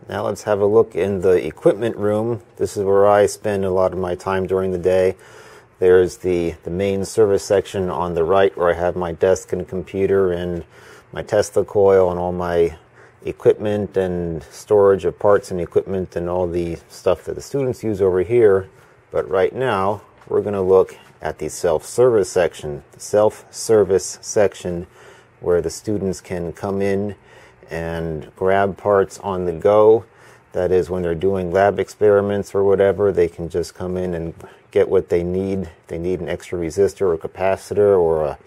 Now let's have a look in the equipment room. This is where I spend a lot of my time during the day. There's the main service section on the right where I have my desk and computer and my Tesla coil and all my equipment and storage of parts and equipment and all the stuff that the students use over here. But right now we're going to look at the self-service section. The self-service section where the students can come in and grab parts on the go. That is, when they're doing lab experiments or whatever, they can just come in and get what they need. If they need an extra resistor or capacitor or a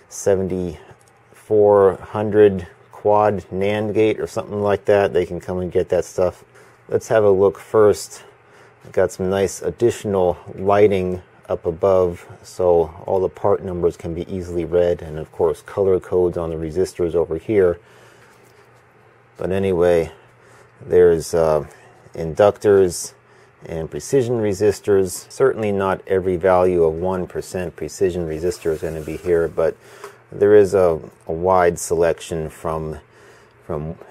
7400 quad NAND gate or something like that, they can come and get that stuff. Let's have a look first. I've got some nice additional lighting up above so all the part numbers can be easily read, and of course color codes on the resistors over here. But anyway, there's inductors and precision resistors. Certainly not every value of 1% precision resistor is going to be here, but there is a wide selection from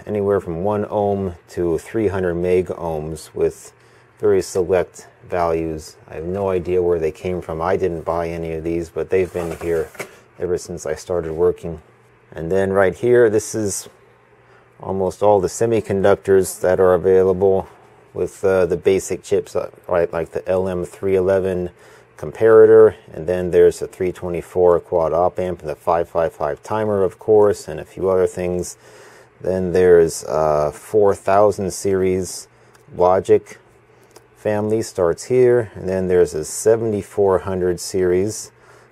anywhere from 1 ohm to 300 meg ohms with very select values. I have no idea where they came from. I didn't buy any of these, but they've been here ever since I started working. And then right here, this is almost all the semiconductors that are available with the basic chips, right, like the LM311 comparator, and then there's a 324 quad op amp and the 555 timer, of course, and a few other things. Then there's 4000 series logic family starts here, and then there's a 7400 series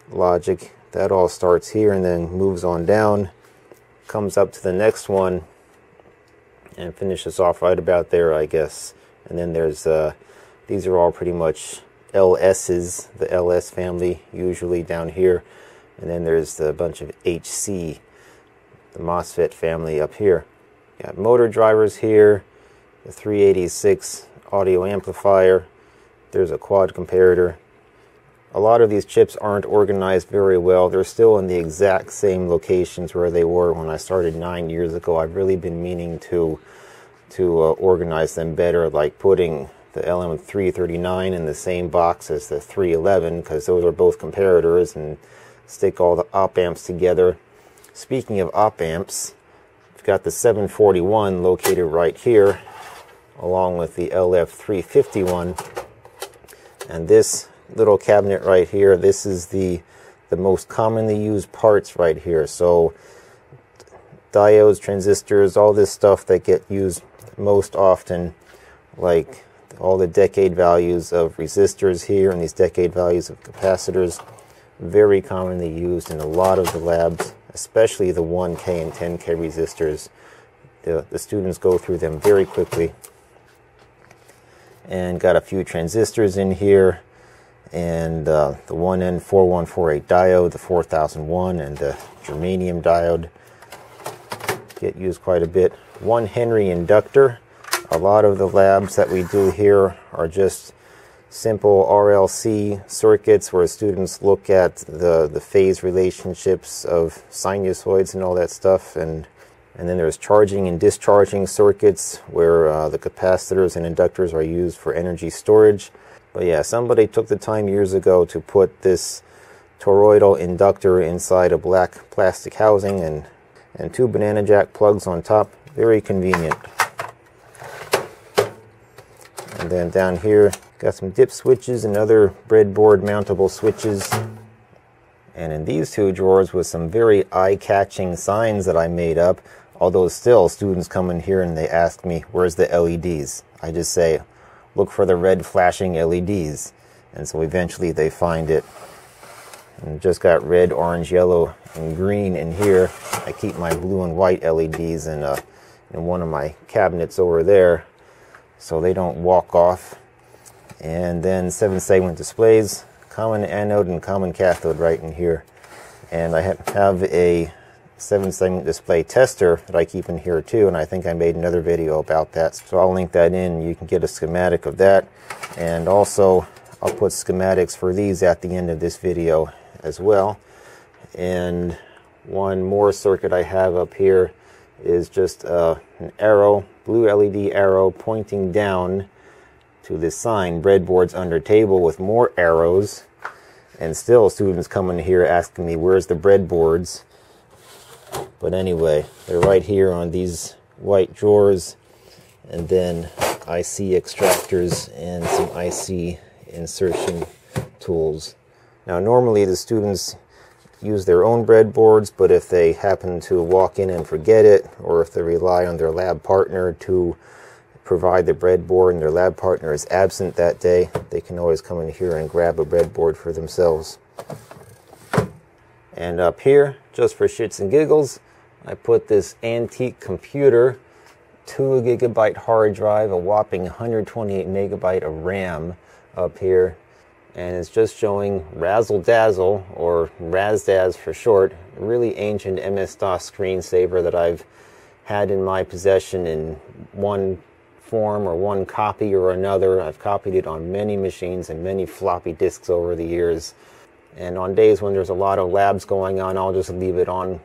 logic that all starts here and then moves on down, comes up to the next one and finishes off right about there, I guess. And then there's these are all pretty much LS's, the LS family usually down here, and then there's a bunch of HC, the MOSFET family up here. Got motor drivers here, the 386 audio amplifier, there's a quad comparator. A lot of these chips aren't organized very well. They're still in the exact same locations where they were when I started 9 years ago. I've really been meaning to organize them better, like putting the LM339 in the same box as the 311, because those are both comparators, and stick all the op amps together. Speaking of op amps, we've got the 741 located right here, along with the LF351, and this little cabinet right here, this is the most commonly used parts right here. So diodes, transistors, all this stuff that get used most often, like all the decade values of resistors here and these decade values of capacitors, very commonly used in a lot of the labs, especially the 1K and 10K resistors. The students go through them very quickly. And got a few transistors in here, and the 1N4148 diode, the 4001, and the germanium diode get used quite a bit. 1 Henry inductor. A lot of the labs that we do here are just simple RLC circuits where students look at the phase relationships of sinusoids and all that stuff, and then there's charging and discharging circuits where the capacitors and inductors are used for energy storage. But yeah, somebody took the time years ago to put this toroidal inductor inside a black plastic housing and 2 banana jack plugs on top. Very convenient. And then down here, got some dip switches and other breadboard mountable switches. And in these 2 drawers was some very eye-catching signs that I made up. Although still, students come in here and they ask me, where's the LEDs? I just say, look for the red flashing LEDs. And so eventually they find it. And just got red, orange, yellow, and green in here. I keep my blue and white LEDs in one of my cabinets over there, so they don't walk off. And then 7-segment displays, common anode and common cathode right in here. And I have a 7-segment display tester that I keep in here too, and I think I made another video about that, so I'll link that in. You can get a schematic of that, and also I'll put schematics for these at the end of this video as well. And one more circuit I have up here is just an arrow, blue LED arrow pointing down to this sign, breadboards under table, with more arrows. And still students come in here asking me, where's the breadboards? But anyway, they're right here on these white drawers, and then IC extractors and some IC insertion tools. Now normally the students use their own breadboards, but if they happen to walk in and forget it, or if they rely on their lab partner to provide the breadboard and their lab partner is absent that day, they can always come in here and grab a breadboard for themselves. And up here, just for shits and giggles, I put this antique computer, 2 GB hard drive, a whopping 128 MB of RAM up here. And it's just showing Razzle Dazzle, or Razdaz for short, a really ancient MS-DOS screensaver that I've had in my possession in one form or one copy or another. I've copied it on many machines and many floppy disks over the years. And on days when there's a lot of labs going on, I'll just leave it on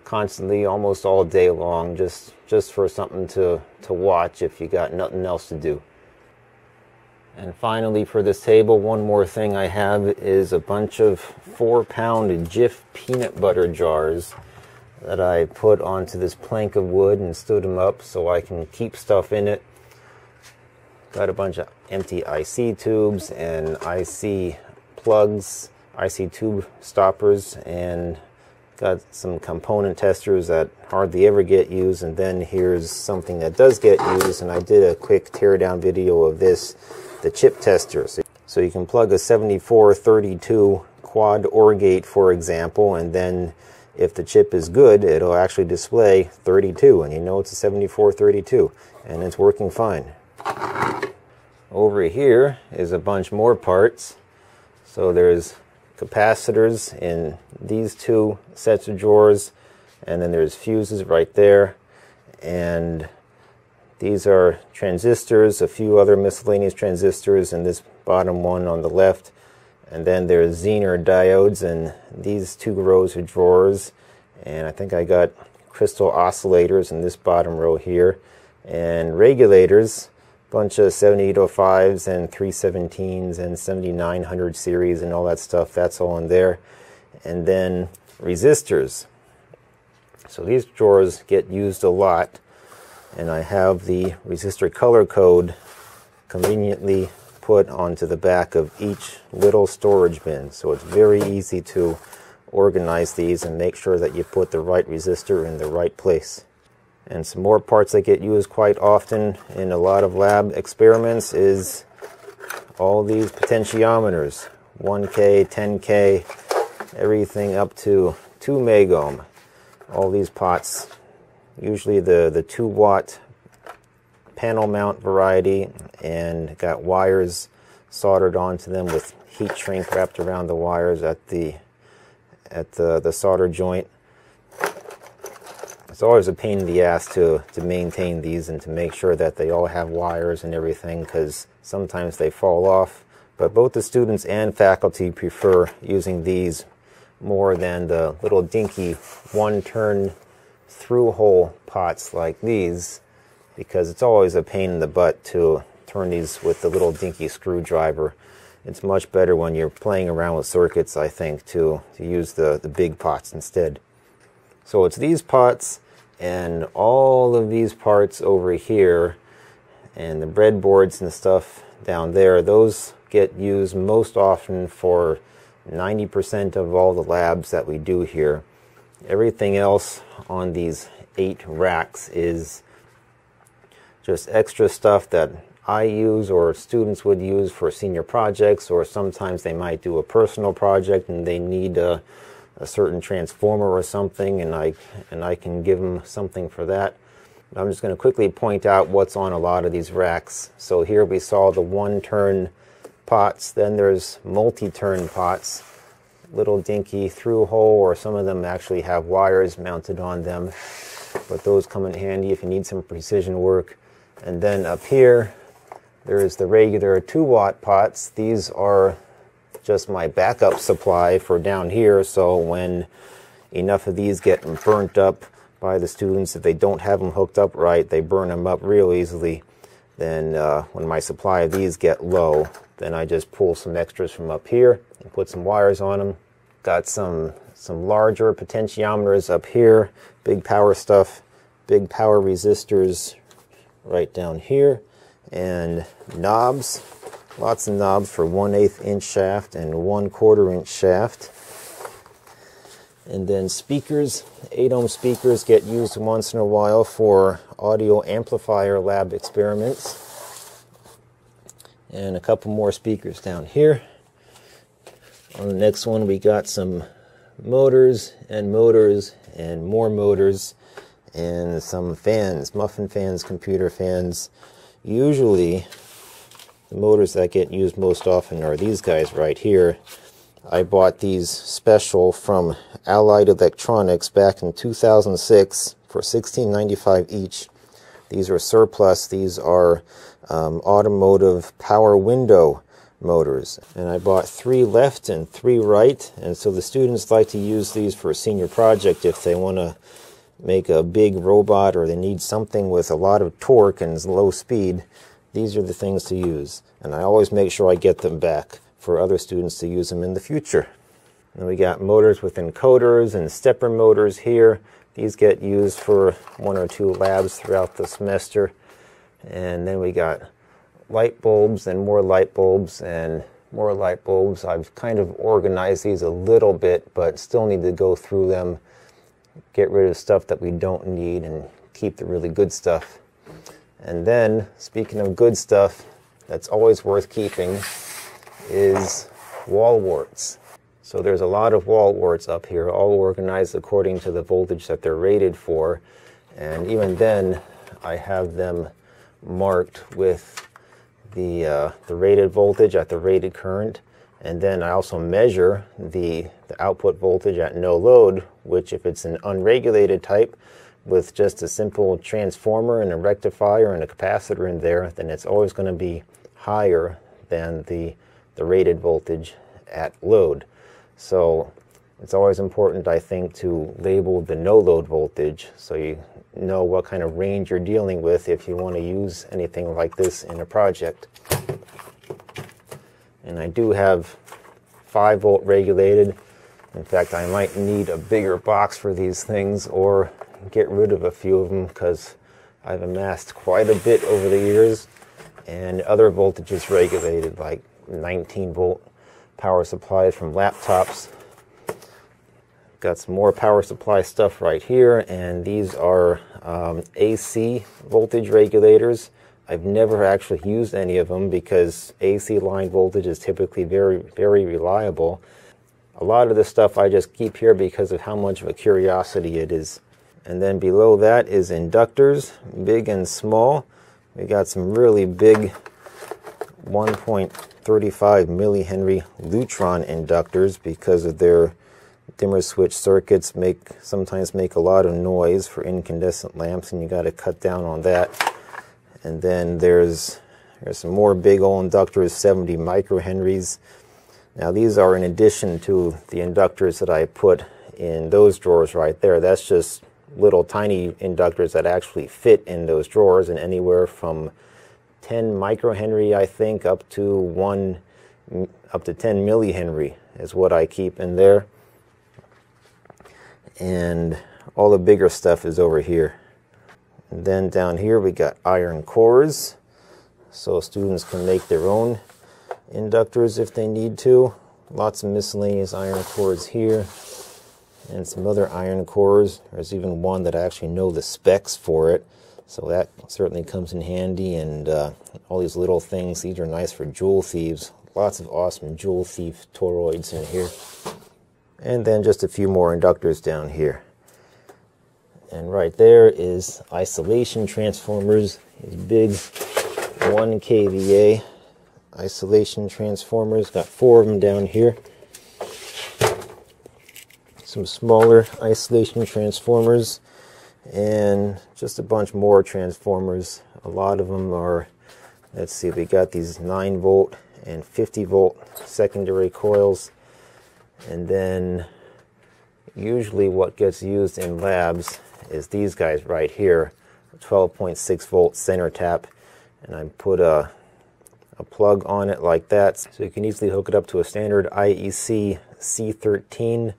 constantly, almost all day long, just for something to watch if you got nothing else to do. And finally, for this table, one more thing I have is a bunch of 4-pound Jif peanut butter jars that I put onto this plank of wood and stood them up so I can keep stuff in it. Got a bunch of empty IC tubes and IC plugs, IC tube stoppers, and got some component testers that hardly ever get used. And then here's something that does get used, and I did a quick teardown video of this, the chip tester. So you can plug a 7432 quad OR gate, for example, and then if the chip is good, it'll actually display 32, and you know it's a 7432, and it's working fine. Over here is a bunch more parts. So there's capacitors in these 2 sets of drawers, and then there's fuses right there, and these are transistors, a few other miscellaneous transistors in this bottom one on the left, and then there's Zener diodes in these 2 rows of drawers, and I think I got crystal oscillators in this bottom row here, and regulators, bunch of 7805s and 317s and 7900 series and all that stuff. That's all in there. And then resistors. So these drawers get used a lot, and I have the resistor color code conveniently put onto the back of each little storage bin. So it's very easy to organize these and make sure that you put the right resistor in the right place. And some more parts that get used quite often in a lot of lab experiments is all these potentiometers, 1K, 10K, everything up to 2 megohm. All these pots, usually the 2-watt panel mount variety, and got wires soldered onto them with heat shrink wrapped around the wires at the solder joint. It's always a pain in the ass to maintain these and to make sure that they all have wires and everything, because sometimes they fall off. But both the students and faculty prefer using these more than the little dinky 1-turn through hole pots like these, because it's always a pain in the butt to turn these with the little dinky screwdriver. It's much better when you're playing around with circuits, I think, to use the big pots instead. So it's these pots and all of these parts over here, and the breadboards and stuff down there. Those get used most often for 90% of all the labs that we do here. Everything else on these 8 racks is just extra stuff that I use or students would use for senior projects, or sometimes they might do a personal project and they need a certain transformer or something, and I can give them something for that. I'm just going to quickly point out what's on a lot of these racks. So here we saw the 1-turn pots, then there's multi-turn pots, little dinky through hole, or some of them actually have wires mounted on them, but those come in handy if you need some precision work. And then up here there's the regular 2-watt pots. These are just my backup supply for down here, so when enough of these get burnt up by the students. If they don't have them hooked up right, they burn them up real easily. Then when my supply of these get low, then I just pull some extras from up here and put some wires on them. Got some larger potentiometers up here, big power stuff, big power resistors right down here, and knobs, lots of knobs for 1/8 inch shaft and 1/4 inch shaft. And then speakers, 8 ohm speakers get used once in a while for audio amplifier lab experiments. And a couple more speakers down here. On the next one we got some motors and motors and more motors and some fans, muffin fans, computer fans. Usually the motors that get used most often are these guys right here. I bought these special from Allied Electronics back in 2006 for $16.95 each. These are surplus. These are Automotive power window motors. And I bought 3 left and 3 right. And so the students like to use these for a senior project if they want to make a big robot or they need something with a lot of torque and low speed. These are the things to use. And I always make sure I get them back for other students to use them in the future. And we got motors with encoders and stepper motors here. These get used for 1 or 2 labs throughout the semester. And then we got light bulbs and more light bulbs and more light bulbs. I've kind of organized these a little bit, but still need to go through them, get rid of stuff that we don't need and keep the really good stuff. And then, speaking of good stuff that's always worth keeping, is wall warts. So there's a lot of wall warts up here, all organized according to the voltage that they're rated for. And even then, I have them marked with the rated voltage at the rated current. And then I also measure the output voltage at no load, which if it's an unregulated type with just a simple transformer and a rectifier and a capacitor in there, then it's always going to be higher than the rated voltage at load. So it's always important, I think, to label the no-load voltage so you know what kind of range you're dealing with if you want to use anything like this in a project. And I do have 5-volt regulated. In fact, I might need a bigger box for these things or get rid of a few of them because I've amassed quite a bit over the years. And other voltages regulated, like 19-volt power supplies from laptops. Got some more power supply stuff right here, and these are AC voltage regulators. I've never actually used any of them because AC line voltage is typically very, very reliable. A lot of the stuff I just keep here because of how much of a curiosity it is. And then below that is inductors, big and small. We got some really big 1.35 millihenry Lutron inductors because of their dimmer switch circuits sometimes make a lot of noise for incandescent lamps, and you got to cut down on that. And then there's some more big old inductors, 70 microhenries. Now these are in addition to the inductors that I put in those drawers right there. That's just little tiny inductors that actually fit in those drawers, and anywhere from 10 microhenry, I think, up to 10 millihenry is what I keep in there. And all the bigger stuff is over here. And then down here we got iron cores, so students can make their own inductors if they need to. Lots of miscellaneous iron cores here, and some other iron cores. There's even one that I actually know the specs for it, so that certainly comes in handy. And all these little things, these are nice for jewel thieves. Lots of awesome jewel thief toroids in here. And then just a few more inductors down here. And right there is isolation transformers, these big 1 kVA isolation transformers. Got 4 of them down here. Some smaller isolation transformers, and just a bunch more transformers. A lot of them are, let's see, we got these 9-volt and 50-volt secondary coils. And then usually what gets used in labs is these guys right here, a 12.6 volt center tap, and I put a plug on it like that, so you can easily hook it up to a standard IEC C13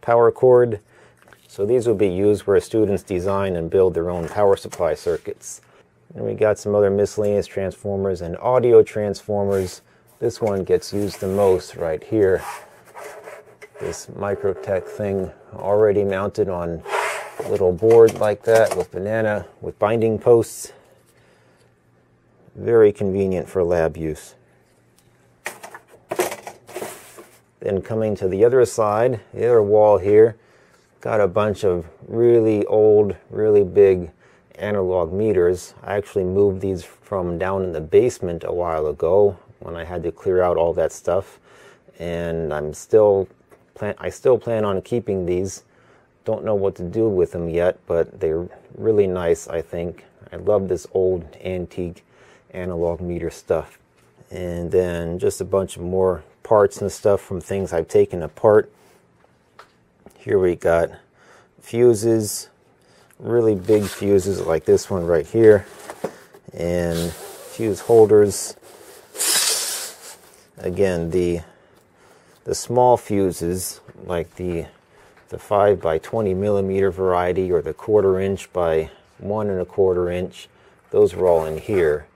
power cord. So these will be used where students design and build their own power supply circuits. And we got some other miscellaneous transformers and audio transformers. This one gets used the most right here. This Microtech thing already mounted on a little board like that with binding posts. Very convenient for lab use. Then coming to the other side, the other wall here, got a bunch of really old, really big analog meters. I actually moved these from down in the basement a while ago when I had to clear out all that stuff, and I still plan on keeping these. Don't know what to do with them yet, but they're really nice, I think. I love this old antique analog meter stuff. And then just a bunch of more parts and stuff from things I've taken apart. Here we got fuses, really big fuses like this one right here, and fuse holders. Again, the small fuses like the 5 by 20 millimeter variety, or the 1/4 inch by 1 1/4 inch, those are all in here.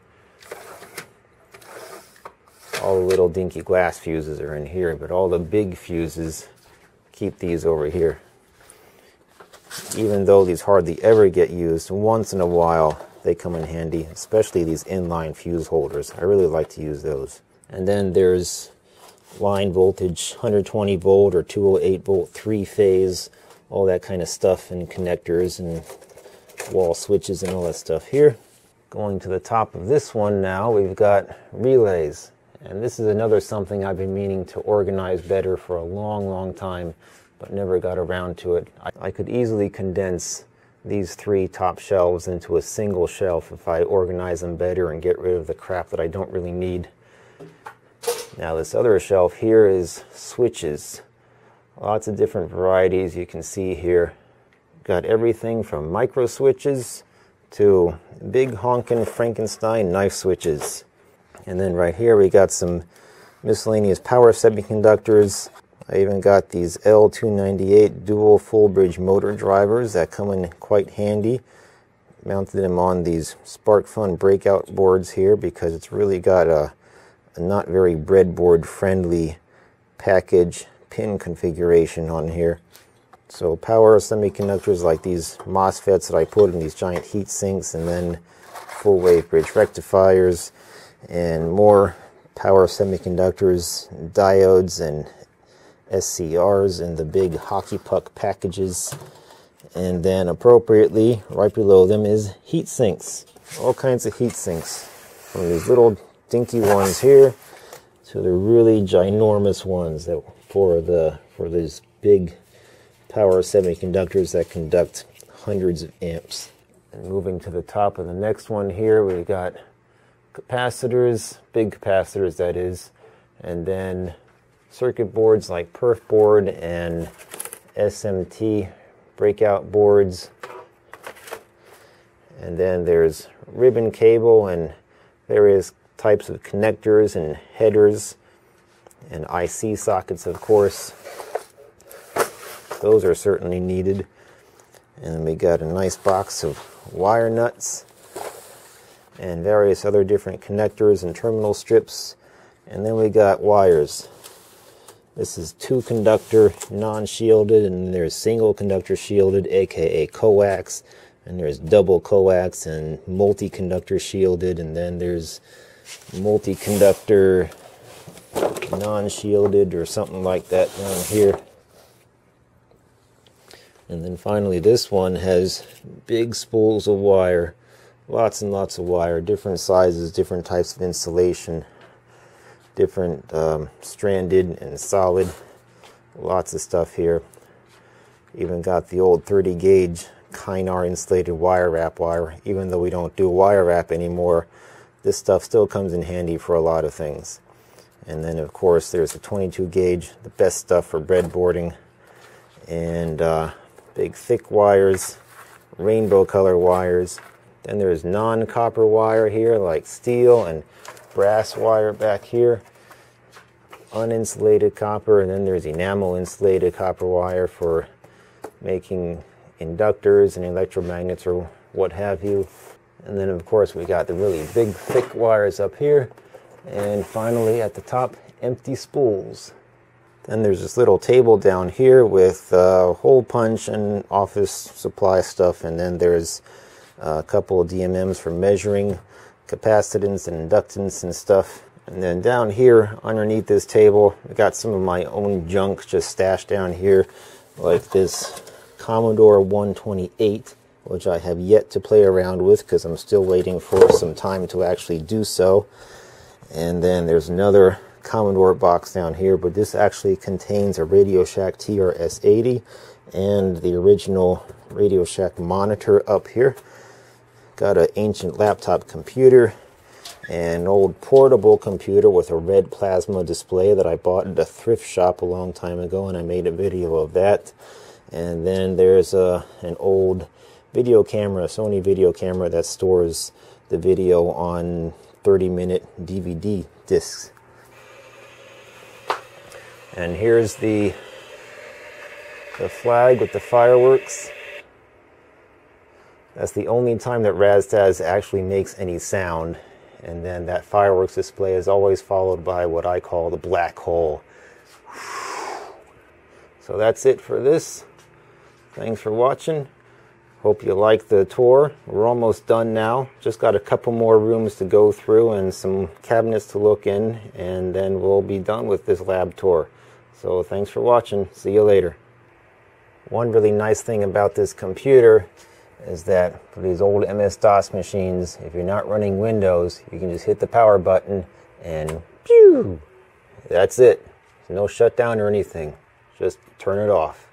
All the little dinky glass fuses are in here, but all the big fuses, keep these over here. Even though these hardly ever get used, once in a while they come in handy, especially these inline fuse holders. I really like to use those. And then there's line voltage, 120 volt or 208 volt, 3-phase, all that kind of stuff, and connectors and wall switches and all that stuff here. Going to the top of this one now, we've got relays. And this is another something I've been meaning to organize better for a long time, but never got around to it. I could easily condense these 3 top shelves into a single shelf if I organize them better and get rid of the crap that I don't really need. Now this other shelf here is switches. Lots of different varieties you can see here. Got everything from micro switches to big honkin' Frankenstein knife switches. And then right here we got some miscellaneous power semiconductors. I even got these L298 dual full bridge motor drivers that come in quite handy. Mounted them on these SparkFun breakout boards here because it's really got a not very breadboard friendly package pin configuration on here. So power semiconductors like these MOSFETs that I put in these giant heat sinks, and then full wave bridge rectifiers, and more power semiconductors, diodes, and SCRs in the big hockey puck packages. And then appropriately, right below them is heat sinks. All kinds of heat sinks, from these little dinky ones here to the really ginormous ones that for these big power semiconductors that conduct hundreds of amps. And moving to the top of the next one here, we got capacitors, big capacitors that is, and then circuit boards like perf board and SMT breakout boards. And then there's ribbon cable and various types of connectors and headers, and IC sockets, of course. Those are certainly needed. And then we got a nice box of wire nuts and various other different connectors and terminal strips. And then we got wires. This is 2-conductor non-shielded, and there's single conductor shielded, aka coax, and there's double coax and multi-conductor shielded, and then there's multi-conductor non-shielded or something like that down here. And then finally this one has big spools of wire, lots and lots of wire, different sizes, different types of insulation, different stranded and solid, lots of stuff here. Even got the old 30 gauge Kynar insulated wire wrap wire. Even though we don't do wire wrap anymore, this stuff still comes in handy for a lot of things. And then of course there's the 22 gauge, the best stuff for breadboarding, and big thick wires, rainbow color wires. Then there's non-copper wire here, like steel, and brass wire back here. Uninsulated copper, and then there's enamel insulated copper wire for making inductors and electromagnets or what have you. And then of course we got the really big thick wires up here, and finally at the top, empty spools. Then there's this little table down here with hole punch and office supply stuff, and then there's a couple of DMMs for measuring capacitance and inductance and stuff. And then down here underneath this table, I got some of my own junk just stashed down here, like this Commodore 128, which I have yet to play around with because I'm still waiting for some time to actually do so. And then there's another Commodore box down here, but this actually contains a Radio Shack TRS-80 and the original Radio Shack monitor up here. Got an ancient laptop computer, an old portable computer with a red plasma display that I bought at a thrift shop a long time ago, and I made a video of that. And then there's an old video camera, a Sony video camera that stores the video on 30-minute DVD discs. And here's the flag with the fireworks. That's the only time that Raztaz actually makes any sound. And then that fireworks display is always followed by what I call the black hole. So that's it for this. Thanks for watching. Hope you liked the tour. We're almost done now. Just got a couple more rooms to go through and some cabinets to look in, and then we'll be done with this lab tour. So thanks for watching. See you later. One really nice thing about this computer is that for these old MS-DOS machines, if you're not running Windows, you can just hit the power button and pew! That's it. No shutdown or anything. Just turn it off.